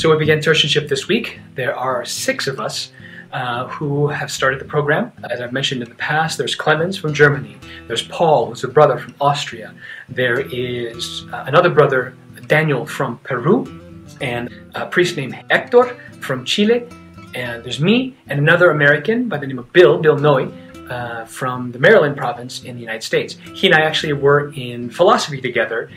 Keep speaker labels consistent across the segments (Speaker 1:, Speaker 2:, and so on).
Speaker 1: So we began Tertianship this week. There are 6 of us who have started the program. As I've mentioned in the past, there's Clemens from Germany. There's Paul, who's a brother from Austria. There is another brother, Daniel, from Peru, and a priest named Hector from Chile. And there's me and another American by the name of Bill Noy, from the Maryland province in the United States. He and I actually were in philosophy together,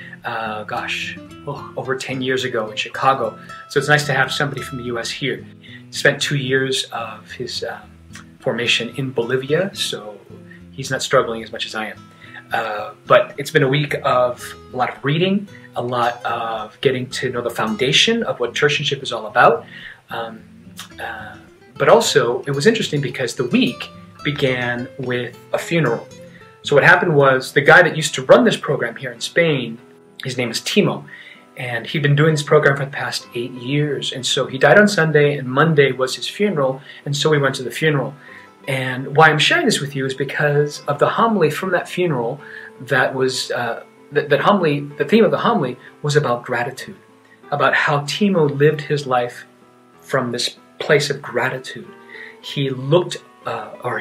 Speaker 1: over 10 years ago in Chicago. So it's nice to have somebody from the US here. Spent 2 years of his formation in Bolivia, so he's not struggling as much as I am. But it's been a week of a lot of reading, a lot of getting to know the foundation of what Tertianship is all about. But also, it was interesting because the week began with a funeral. So what happened was, the guy that used to run this program here in Spain, his name is Timo, and he'd been doing this program for the past 8 years. And so he died on Sunday, and Monday was his funeral, and so we went to the funeral. And why I'm sharing this with you is because of the homily from that funeral. That was that homily. The theme of the homily was about gratitude, about how Timo lived his life from this place of gratitude. He looked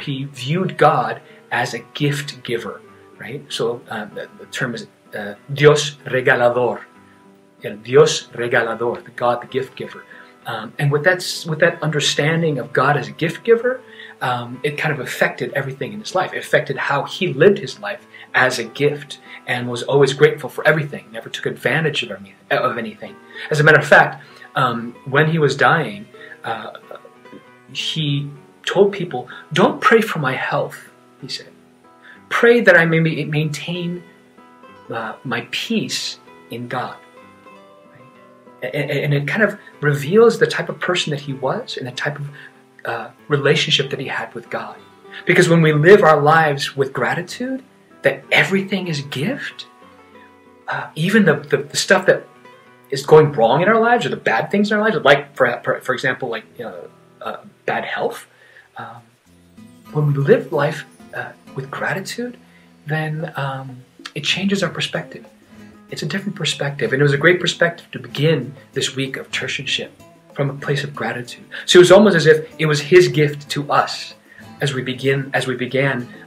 Speaker 1: he viewed God as a gift giver, right? So the term is Dios regalador, Dios regalador, the God, the gift giver. And with that understanding of God as a gift giver, it kind of affected everything in his life. It affected how he lived his life as a gift, and was always grateful for everything, never took advantage of anything. As a matter of fact, when he was dying, he told people, "Don't pray for my health," he said. "Pray that I may maintain my peace in God." Right? And it kind of reveals the type of person that he was, and the type of relationship that he had with God. Because when we live our lives with gratitude, that everything is a gift, even the stuff that is going wrong in our lives, or the bad things in our lives, like for example, like bad health. When we live life with gratitude, then it changes our perspective. It's a different perspective, and it was a great perspective to begin this week of Tertianship from a place of gratitude. So it was almost as if it was his gift to us as we began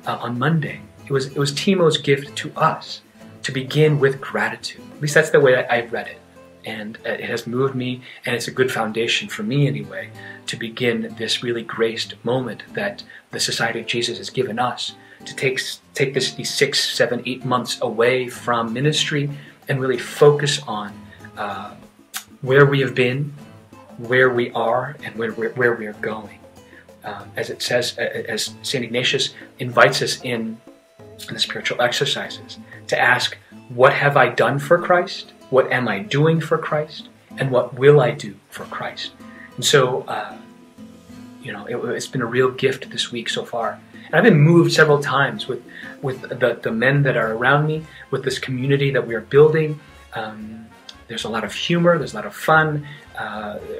Speaker 1: on Monday. It was Timo's gift to us to begin with gratitude. At least that's the way I've read it. And it has moved me, and it's a good foundation for me anyway, to begin this really graced moment that the Society of Jesus has given us to take these 6, 7, 8 months away from ministry and really focus on where we have been, where we are, and where we are going. As it says, as St. Ignatius invites us in the spiritual exercises, to ask, what have I done for Christ? What am I doing for Christ? And what will I do for Christ? And so, it's been a real gift this week so far. And I've been moved several times with the men that are around me, with this community that we are building. There's a lot of humor, there's a lot of fun,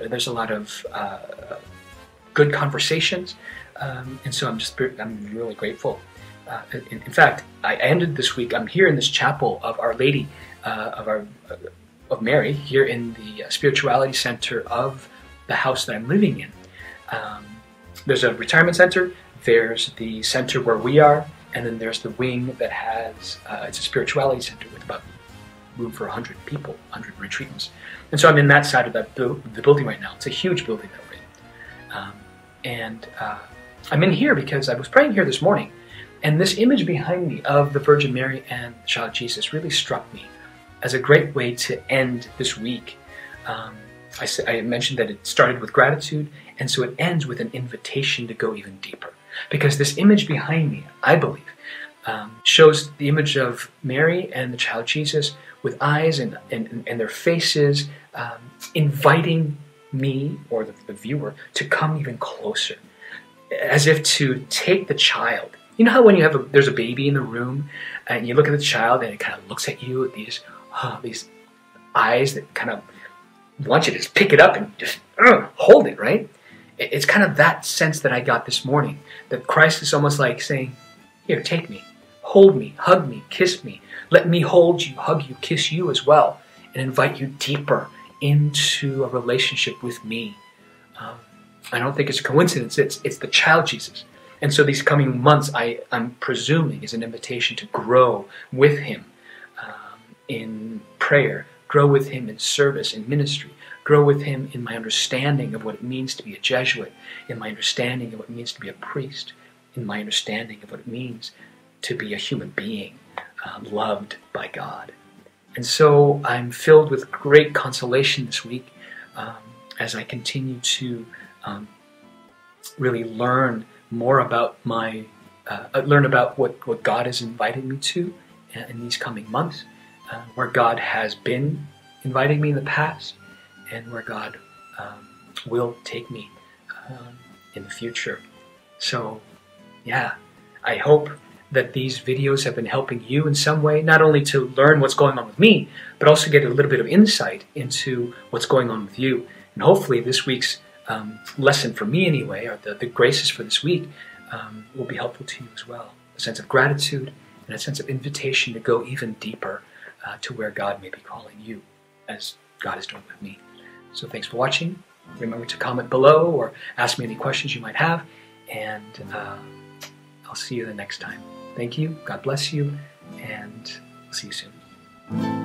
Speaker 1: there's a lot of good conversations. And so I'm really grateful. In fact, I ended this week, I'm here in this chapel of Our Lady of Mary, here in the Spirituality Center of the house that I'm living in. There's a retirement center, there's the center where we are, and then there's the wing that has, it's a spirituality center with about room for 100 people, 100 retreatants. And so I'm in that side of the building right now. It's a huge building that we're in. I'm in here because I was praying here this morning, and this image behind me of the Virgin Mary and the Child Jesus really struck me as a great way to end this week. I mentioned that it started with gratitude, and so it ends with an invitation to go even deeper. Because this image behind me, I believe, shows the image of Mary and the Child Jesus with eyes and their faces, inviting me, or the viewer, to come even closer. As if to take the child. You know how when there's a baby in the room, and you look at the child and it kind of looks at you with these eyes that kind of want you to just pick it up and just hold it, right? It's kind of that sense that I got this morning, that Christ is almost like saying, here, take me, hold me, hug me, kiss me, let me hold you, hug you, kiss you as well, and invite you deeper into a relationship with me. I don't think it's a coincidence. It's the child Jesus. And so these coming months, I'm presuming, is an invitation to grow with him in prayer, grow with him in service, in ministry, grow with him in my understanding of what it means to be a Jesuit, in my understanding of what it means to be a priest, in my understanding of what it means to be a human being loved by God. And so I'm filled with great consolation this week as I continue to really learn more about what God has invited me to in these coming months, where God has been inviting me in the past, and where God will take me in the future. So, yeah, I hope that these videos have been helping you in some way, not only to learn what's going on with me, but also get a little bit of insight into what's going on with you. And hopefully this week's lesson for me anyway, or the graces for this week, will be helpful to you as well. A sense of gratitude and a sense of invitation to go even deeper to where God may be calling you, as God is doing with me. So thanks for watching. Remember to comment below or ask me any questions you might have, and I'll see you the next time. Thank you, God bless you, and I'll see you soon.